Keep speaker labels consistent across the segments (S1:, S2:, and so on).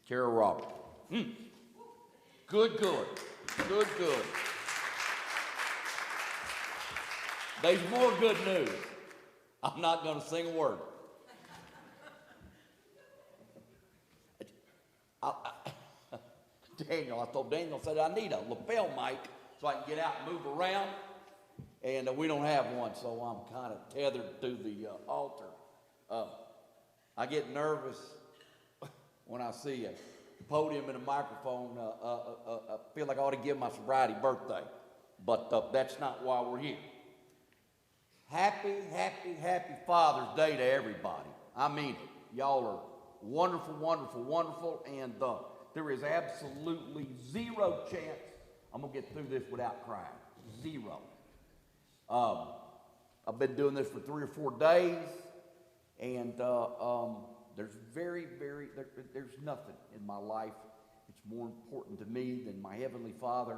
S1: Kara Roberts. Good. There's more good news. I'm not going to sing a word. I told Daniel, I said, I need a lapel mic so I can get out and move around. And we don't have one, so I'm kind of tethered to the altar. I get nervous when I see a podium and a microphone. I feel like I ought to give my sobriety birthday, but that's not why we're here. Happy Father's Day to everybody. I mean it. Y'all are wonderful, and there is absolutely zero chance I'm going to get through this without crying. Zero. I've been doing this for 3 or 4 days, and there's there's nothing in my life that's more important to me than my Heavenly Father,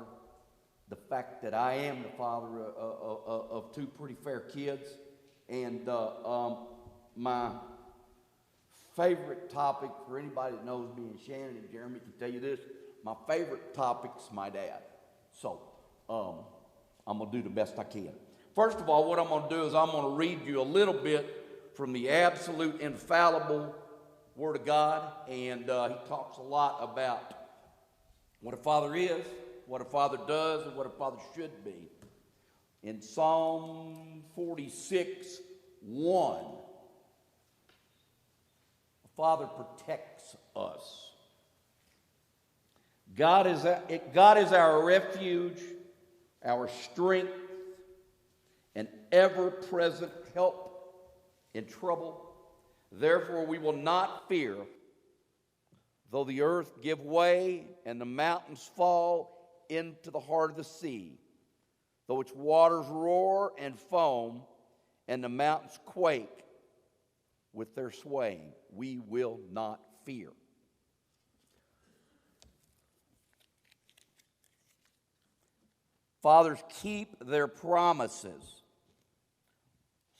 S1: the fact that I am the father of 2 pretty fair kids, and my favorite topic, for anybody that knows me, and Shannon and Jeremy can tell you this, my favorite topic's my dad. So I'm going to do the best I can. First of all, what I'm going to do is I'm going to read you a little bit from the absolute infallible Word of God, and he talks a lot about what a father is, what a father does, and what a father should be. In Psalm 46:1, a father protects us. God is our refuge, our strength, and ever-present help in trouble. Therefore we will not fear, though the earth give way and the mountains fall into the heart of the sea, though its waters roar and foam and the mountains quake with their swaying. We will not fear. Fathers keep their promises.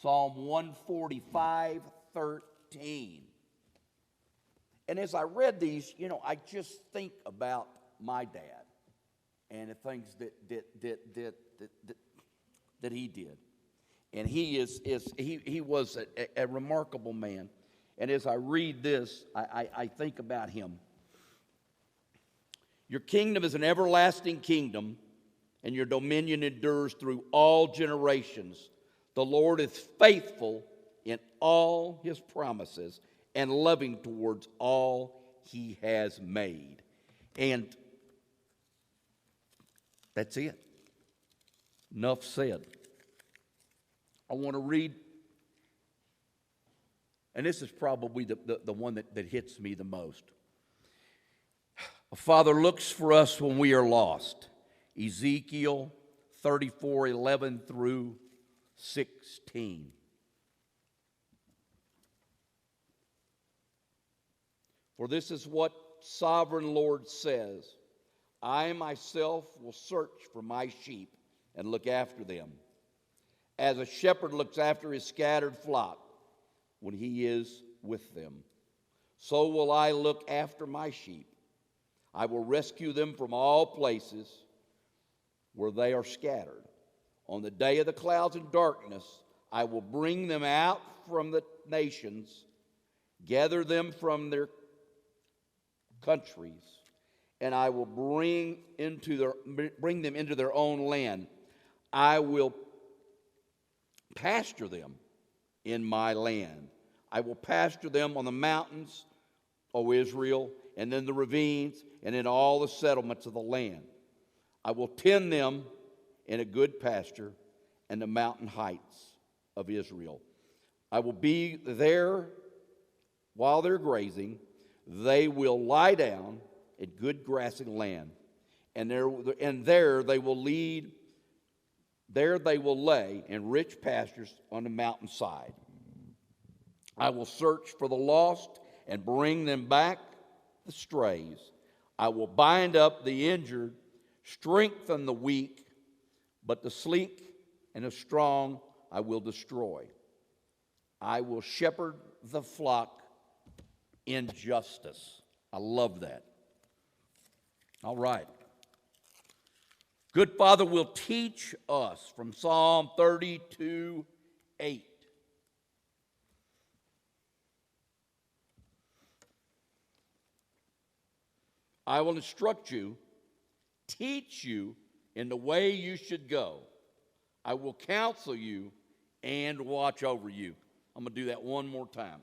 S1: Psalm 145:13. And as I read these, I just think about my dad and the things that he did. And he was a remarkable man. And as I read this, I think about him. Your kingdom is an everlasting kingdom, and your dominion endures through all generations. The Lord is faithful in all his promises and loving towards all he has made. And that's it. Enough said. I want to read, and this is probably the one that hits me the most. A father looks for us when we are lost. Ezekiel 34:11 through 16. For this is what sovereign Lord says, I myself will search for my sheep and look after them, as a shepherd looks after his scattered flock when he is with them. So will I look after my sheep. I will rescue them from all places where they are scattered. On the day of the clouds and darkness, I will bring them out from the nations, gather them from their countries, and I will bring them into their own land. I will pasture them in my land. I will pasture them on the mountains, O Israel, and in the ravines, and in all the settlements of the land. I will tend them in a good pasture and the mountain heights of Israel. I will be there while they're grazing. They will lie down in good grassy land, and there they will lead. There they will lay in rich pastures on the mountainside. I will search for the lost and bring them back, the strays. I will bind up the injured, strengthen the weak, but the sleek and the strong I will destroy. I will shepherd the flock in justice. I love that. All right. Good Father will teach us from Psalm 32:8. I will instruct you, teach you in the way you should go. I will counsel you and watch over you. I'm going to do that one more time.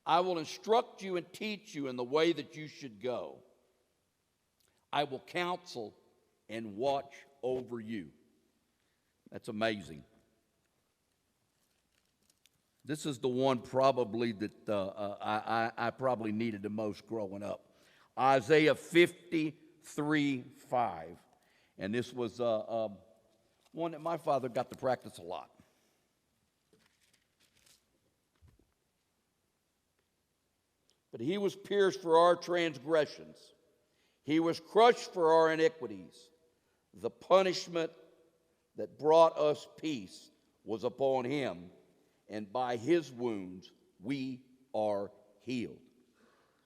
S1: I will instruct you and teach you in the way that you should go. I will counsel and watch over you. That's amazing. This is the one probably that I probably needed the most growing up. Isaiah 53:5. And this was one that my father got to practice a lot. But he was pierced for our transgressions. He was crushed for our iniquities. The punishment that brought us peace was upon him, and by his wounds we are healed.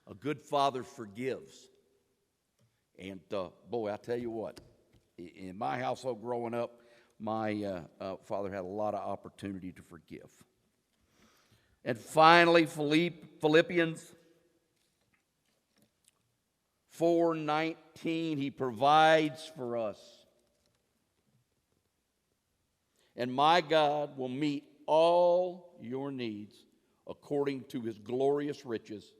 S1: A good father forgives. And boy, I tell you what, in my household growing up, my father had a lot of opportunity to forgive. And finally, Philippians 4:19, he provides for us. And my God will meet all your needs according to his glorious riches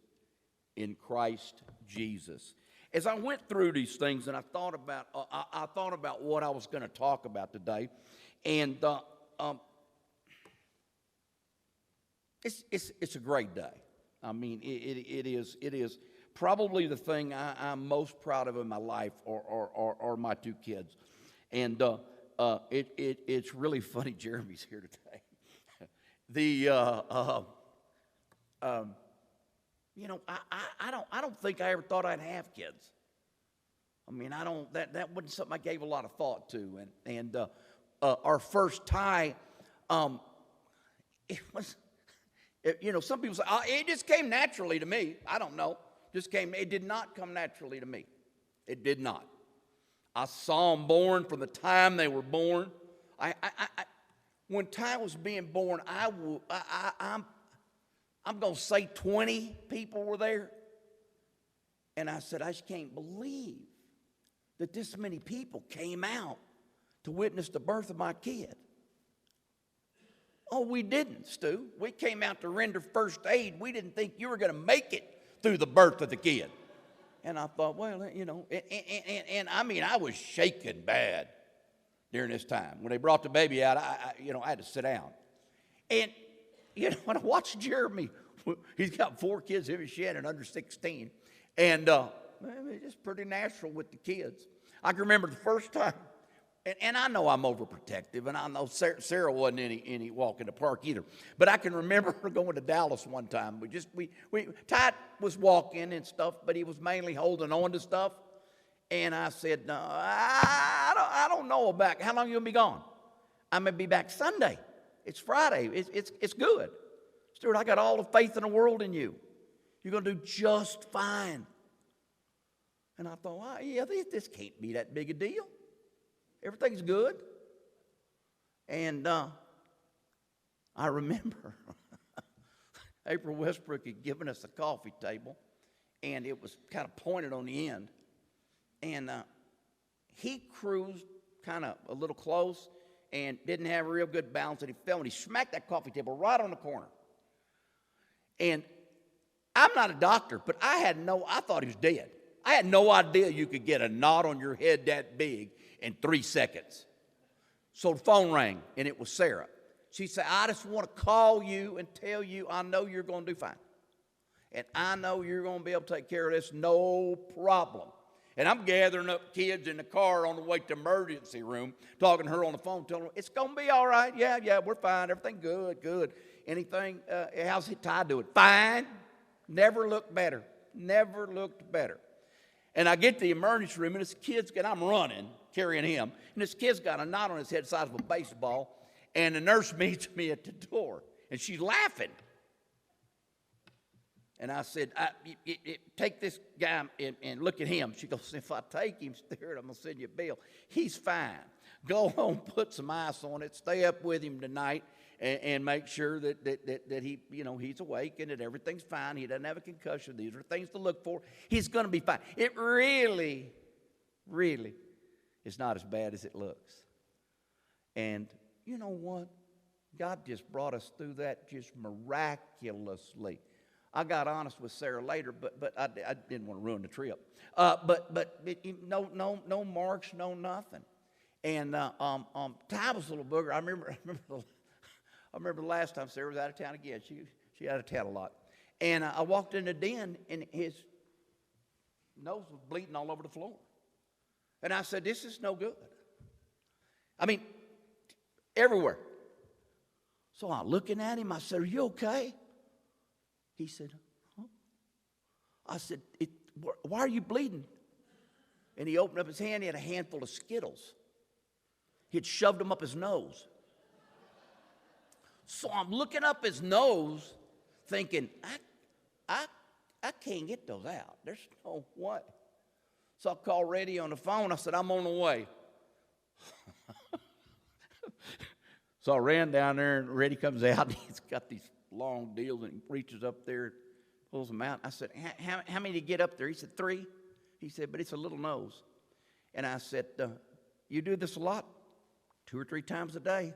S1: in Christ Jesus. As I went through these things and I thought about what I was going to talk about today, and it's a great day. I mean, it is probably the thing I'm most proud of in my life, are my two kids, and it's really funny. Jeremy's here today. I don't think I ever thought I'd have kids. I mean, that wasn't something I gave a lot of thought to. And our first Ty, it was, some people say, it just came naturally to me. I don't know. It did not come naturally to me. It did not. I saw them born from the time they were born. When Ty was being born, I'm going to say 20 people were there. And I said, I just can't believe that this many people came out to witness the birth of my kid. Oh, we didn't, Stu. We came out to render first aid. We didn't think you were going to make it through the birth of the kid. And I thought, well, and I mean, I was shaking bad during this time. When they brought the baby out, I had to sit down. And when I watched Jeremy, he's got 4 kids, him and Shannon, under 16. And it's just pretty natural with the kids. I can remember the first time, and I know I'm overprotective, and I know Sarah wasn't any walk in the park either. But I can remember her going to Dallas one time. Ty was walking and stuff, but he was mainly holding on to stuff. And I said, no, I don't know about how long you gonna be gone. I'm gonna be back Sunday. It's Friday. It's good. Stewart, I got all the faith in the world in you. You're going to do just fine. And I thought, this can't be that big a deal. Everything's good. And I remember April Westbrook had given us a coffee table, and it was kind of pointed on the end. And he cruised kind of a little close and didn't have a real good balance, and he fell, and he smacked that coffee table right on the corner. And I'm not a doctor, but I thought he was dead. I had no idea you could get a knot on your head that big in 3 seconds. So the phone rang, and it was Sarah. She said, I just want to call you and tell you I know you're going to do fine. And I know you're going to be able to take care of this, no problem. And I'm gathering up kids in the car on the way to the emergency room, talking to her on the phone, telling her, it's going to be all right. Yeah, we're fine. Everything good. Anything, how's Ty doing? Fine. Never looked better. And I get to the emergency room, and this kid's I'm running, carrying him, and this kid's got a knot on his head the size of a baseball, and the nurse meets me at the door, and she's laughing. And I said, take this guy and look at him. She goes, if I take him, Stewart, I'm going to send you a bill. He's fine. Go home, put some ice on it, stay up with him tonight, and make sure that he, he's awake and that everything's fine. He doesn't have a concussion. These are things to look for. He's going to be fine. It really, really is not as bad as it looks. And you know what? God just brought us through that just miraculously. I got honest with Sarah later, but I didn't want to ruin the trip. But no marks, no nothing. And Ty was a little booger. I remember the last time Sarah was out of town again. She out of town a lot. And I walked in the den, and his nose was bleeding all over the floor. And I said, this is no good. I mean, everywhere. So I'm looking at him. I said, are you okay? He said, huh? I said, why are you bleeding? And he opened up his hand. He had a handful of Skittles. He had shoved them up his nose. So I'm looking up his nose thinking, I can't get those out. There's no way. So I called Reddy on the phone. I said, I'm on the way. So I ran down there, and Reddy comes out. And he's got these long deals, and he reaches up there, pulls them out. I said, how many did you get up there? He said, 3. He said, but it's a little nose. And I said, you do this a lot? 2 or 3 times a day.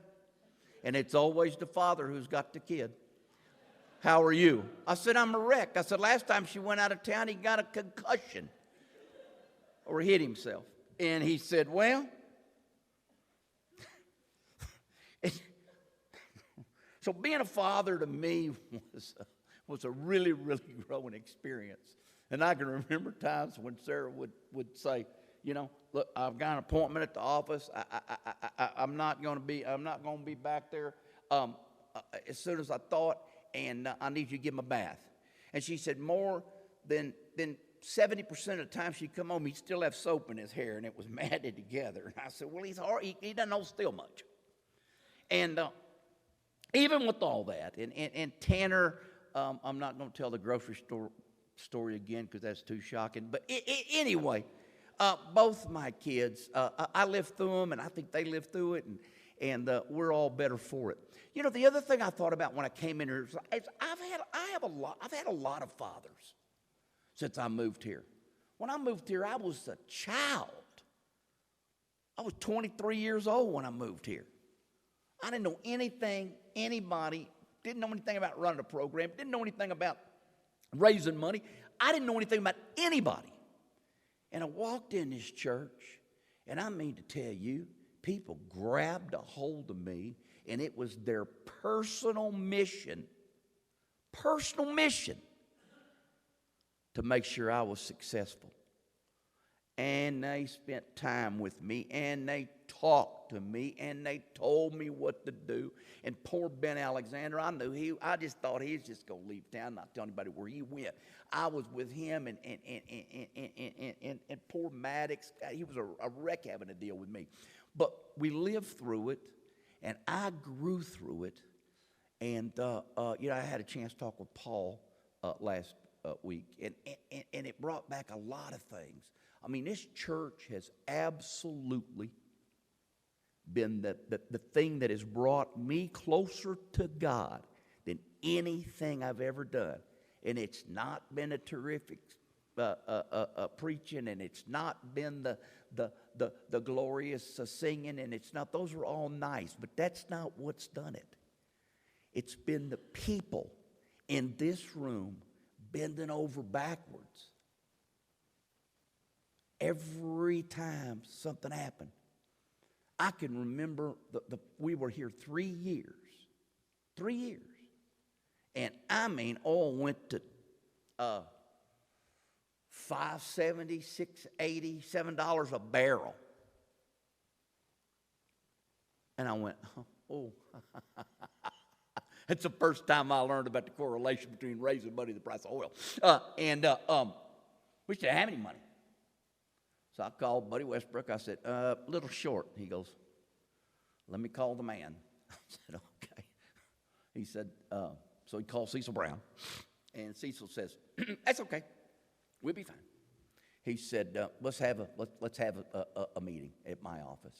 S1: And it's always the father who's got the kid. How are you? I said, I'm a wreck. I said, last time she went out of town, he got a concussion or hit himself. And he said, well, so being a father to me was a really, really growing experience. And I can remember times when Sarah would say, look, I've got an appointment at the office. I'm not going to be back there as soon as I thought, and I need you to give him a bath. And she said more than 70% of the time she'd come home, he'd still have soap in his hair, and it was matted together. And I said, well, he doesn't hold still much. And even with all that, and Tanner, I'm not going to tell the grocery store story again because that's too shocking. But anyway, both my kids, I lived through them, and I think they lived through it, and we're all better for it. The other thing I thought about when I came in here is I've had a lot of fathers since I moved here. When I moved here, I was a child. I was 23 years old when I moved here. I didn't know anybody, didn't know anything about running a program, didn't know anything about raising money. I didn't know anything about anybody. And I walked in this church, and I mean to tell you, people grabbed a hold of me, and it was their personal mission to make sure I was successful. And they spent time with me, and they talked to me, and they told me what to do. And poor Ben Alexander, I just thought he was just going to leave town, not tell anybody where he went. I was with him, and poor Maddox, he was a wreck having to deal with me. But we lived through it, and I grew through it. And, I had a chance to talk with Paul last week, and it brought back a lot of things. I mean, this church has absolutely been the thing that has brought me closer to God than anything I've ever done. And it's not been a terrific preaching, and it's not been the glorious singing, and it's not. Those are all nice, but that's not what's done it. It's been the people in this room bending over backwards every time something happened. I can remember we were here 3 years. 3 years. And I mean, oil went to $5.70, $6.80, $7 a barrel. And I went, oh. That's the first time I learned about the correlation between raising money and the price of oil. We didn't have any money. So I called Buddy Westbrook. I said, a little short. He goes, let me call the man. I said, okay. He said, so he called Cecil Brown. And Cecil says, that's okay. We'll be fine. He said, let's have a meeting at my office.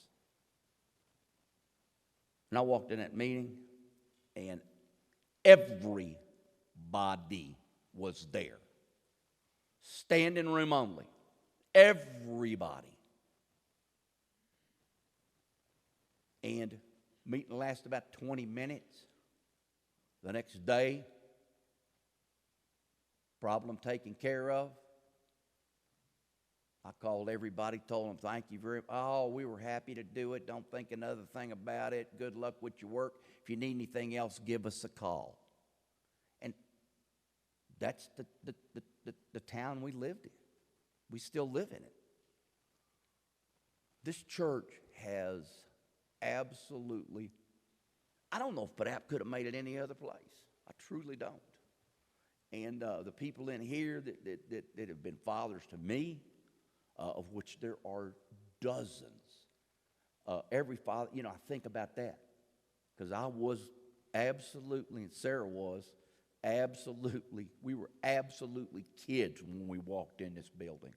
S1: And I walked in that meeting, and everybody was there. Standing room only. Everybody. And meeting lasted about 20 minutes. The next day, problem taken care of. I called everybody, told them thank you very much. Oh, we were happy to do it. Don't think another thing about it. Good luck with your work. If you need anything else, give us a call. And that's the town we lived in. We still live in it. This church has absolutely, I don't know if Padap could have made it any other place. I truly don't. And the people in here that have been fathers to me, of which there are dozens. Every father, I think about that. Because I was absolutely, and Sarah was absolutely, we were absolutely kids when we walked in this building.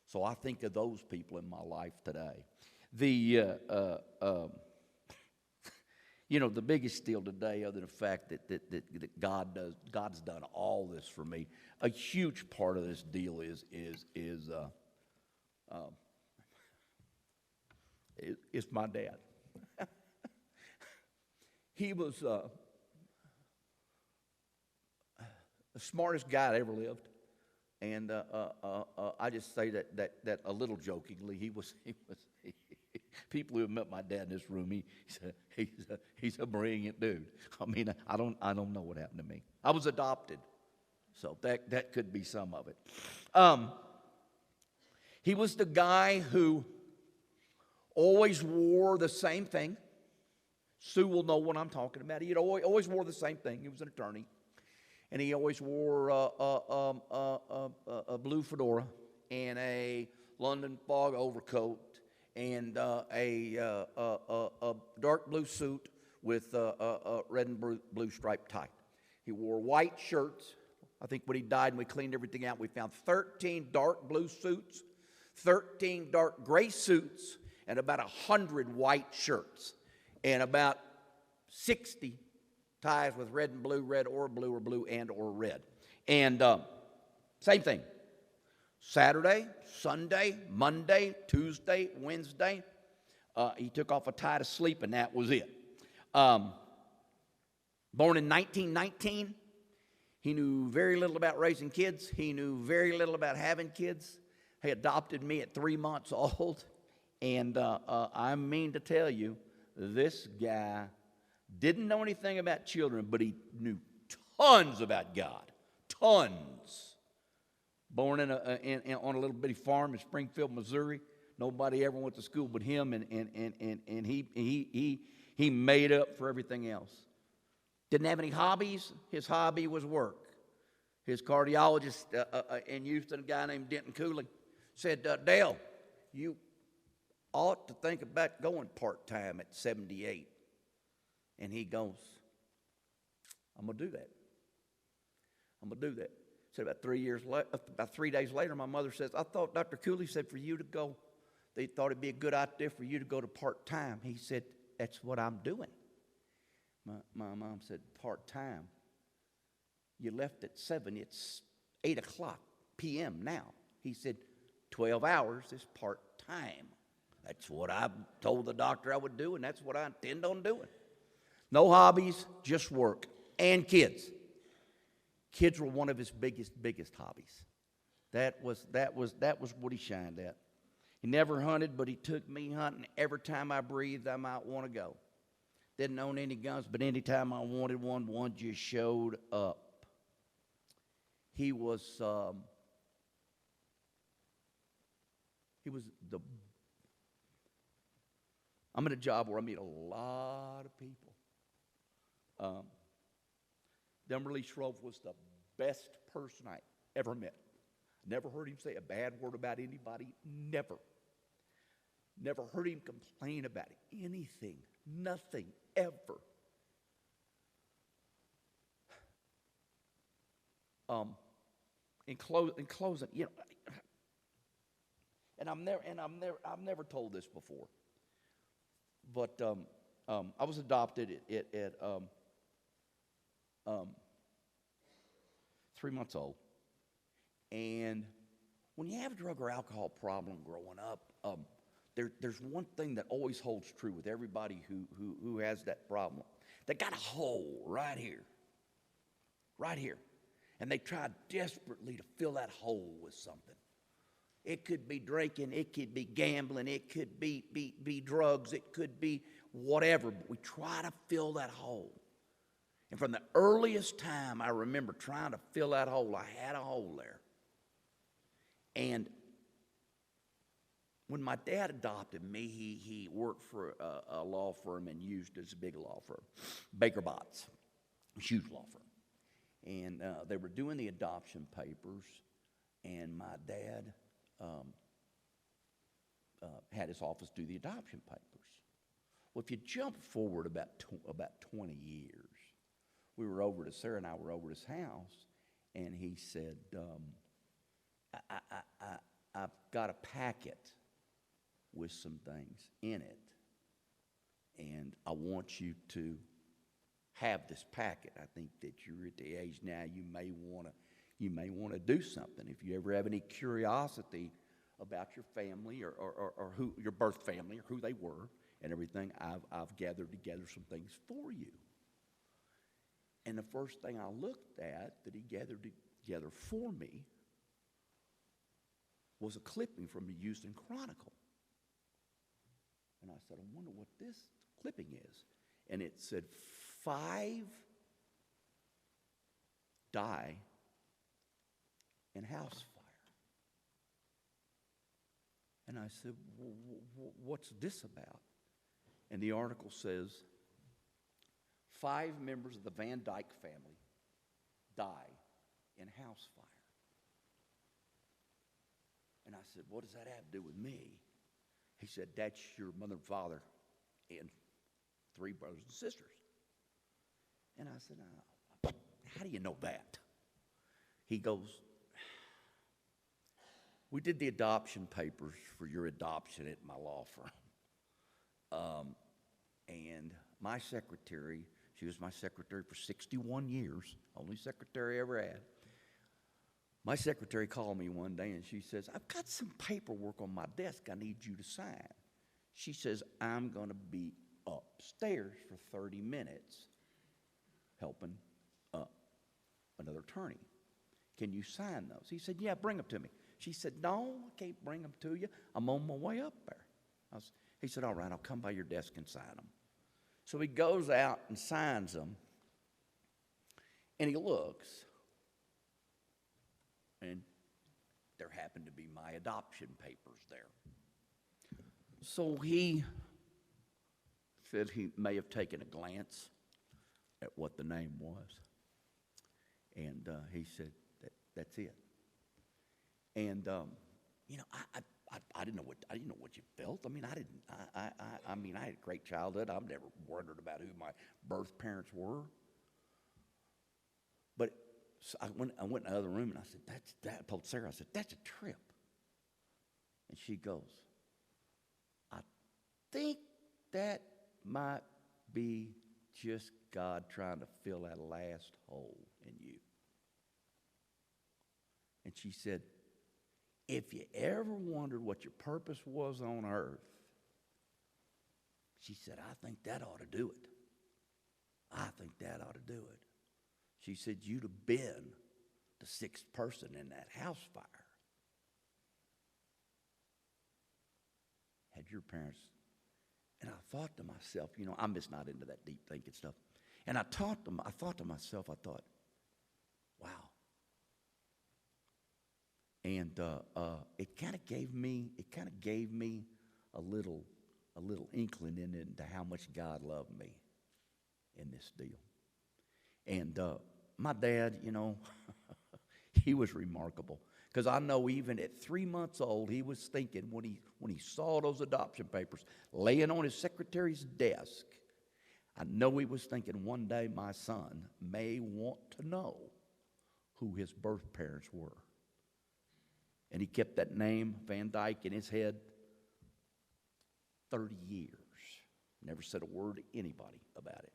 S1: So I think of those people in my life today. The biggest deal today, other than the fact that God's done all this for me, a huge part of this deal is my dad. He was the smartest guy that ever lived, and I just say that a little jokingly. He was. People who have met my dad in this room, he's a brilliant dude. I mean, I don't know what happened to me. I was adopted, so that could be some of it. He was the guy who always wore the same thing. Sue will know what I'm talking about. He always wore the same thing. He was an attorney, and he always wore a blue fedora and a London fog overcoat and a dark blue suit with a red and blue striped tie. He wore white shirts. I think when he died and we cleaned everything out, we found 13 dark blue suits, 13 dark gray suits, and about 100 white shirts, and about 60 ties with red and blue, red or blue and or red. And same thing. Saturday, Sunday, Monday, Tuesday, Wednesday, he took off a tie to sleep, and that was it. Born in 1919, he knew very little about raising kids. He knew very little about having kids. He adopted me at 3 months old, and I mean to tell you, this guy didn't know anything about children, but he knew tons about God, tons. Born on a little bitty farm in Springfield, Missouri. Nobody ever went to school but him, and he made up for everything else. Didn't have any hobbies. His hobby was work. His cardiologist in Houston, a guy named Denton Cooley, said, Dale, you ought to think about going part-time at 78. And he goes, I'm going to do that. I'm going to do that. Said about 3 days later, my mother says, I thought Dr. Cooley said for you to go, they thought it'd be a good idea for you to go to part-time. He said, that's what I'm doing. My mom said, part-time? You left at 7. It's 8 o'clock p.m. now. He said, 12 hours is part-time. That's what I told the doctor I would do, and that's what I intend on doing. No hobbies, just work. And kids. Kids were one of his biggest hobbies. That was what he shined at. He never hunted, but he took me hunting. Every time I breathed, I might want to go. Didn't own any guns, but anytime I wanted one just showed up. He was I'm at a job where I meet a lot of people. Stewart Sroufe was the best person I ever met. Never heard him say a bad word about anybody. Never. Never heard him complain about anything. Nothing, ever. Um, in closing, I've never told this before, but I was adopted at 3 months old, and when you have a drug or alcohol problem growing up, there's one thing that always holds true with everybody who has that problem. They got a hole right here, and they try desperately to fill that hole with something. It could be drinking, it could be gambling, it could be drugs, it could be whatever, but we try to fill that hole. And from the earliest time I remember trying to fill that hole, I had a hole there. And when my dad adopted me, he worked for a law firm and used as a big law firm, Baker Botts, a huge law firm. And they were doing the adoption papers, and my dad had his office do the adoption papers. Well, if you jump forward about 20 years, Sarah and I were over at his house, and he said, I've got a packet with some things in it, and I want you to have this packet. I think that you're at the age now you may want to do something. If you ever have any curiosity about your family or who your birth family or who they were and everything, I've gathered together some things for you. And the first thing I looked at that he gathered together for me was a clipping from the Houston Chronicle. And I said, I wonder what this clipping is. And it said, 5 die in house fire. And I said, what's this about? And the article says, 5 members of the Van Dyke family die in house fire. And I said, what does that have to do with me? He said, that's your mother and father and 3 brothers and sisters. And I said, how do you know that? He goes, we did the adoption papers for your adoption at my law firm. And my secretary, she was my secretary for 61 years, only secretary I ever had. My secretary called me one day and she says, I've got some paperwork on my desk I need you to sign. She says, I'm going to be upstairs for 30 minutes helping another attorney. Can you sign those? He said, yeah, bring them to me. She said, no, I can't bring them to you. I'm on my way up there. He said, all right, I'll come by your desk and sign them. So he goes out and signs them, and he looks, and there happened to be my adoption papers there. So he said he may have taken a glance at what the name was, and he said, that's it. And I didn't know what you felt. I mean, I had a great childhood. I've never wondered about who my birth parents were. But so I went in the other room and I said, I told Sarah, I said, that's a trip. And she goes, I think that might be just God trying to fill that last hole in you. And she said, if you ever wondered what your purpose was on earth, she said, I think that ought to do it. I think that ought to do it. She said, you'd have been the 6th person in that house fire. Had your parents. And I thought to myself, I'm just not into that deep thinking stuff. And I thought to myself, wow. And it kind of gave me a little inkling into how much God loved me in this deal. And my dad, he was remarkable, because I know even at 3 months old, he was thinking when he saw those adoption papers laying on his secretary's desk, I know he was thinking one day my son may want to know who his birth parents were. And he kept that name, Van Dyke, in his head 30 years. Never said a word to anybody about it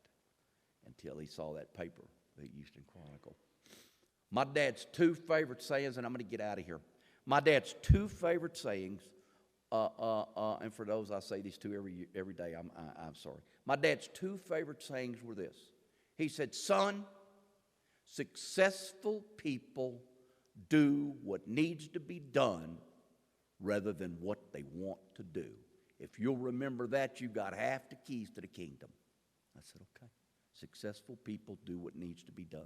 S1: until he saw that paper, the Houston Chronicle. My dad's two favorite sayings, and I'm going to get out of here. My dad's two favorite sayings, and for those I say these two every day, I'm sorry. My dad's two favorite sayings were this. He said, son, successful people do what needs to be done rather than what they want to do. If you'll remember that, you've got half the keys to the kingdom. I said, okay. Successful people do what needs to be done.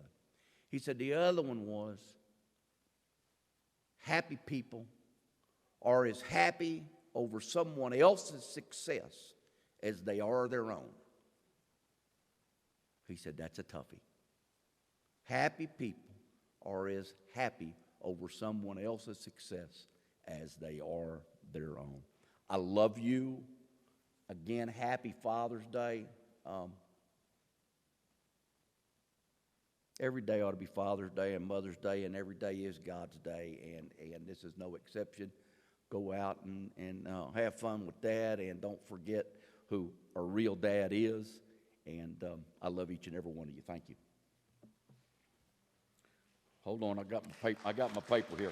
S1: He said the other one was, happy people are as happy over someone else's success as they are their own. He said that's a toughie. Happy people are as happy over someone else's success as they are their own. I love you. Again, happy Father's Day. Every day ought to be Father's Day and Mother's Day, and every day is God's day, and this is no exception. Go out and have fun with Dad, and don't forget who a real dad is. And I love each and every one of you. Thank you. Hold on, I got my paper here.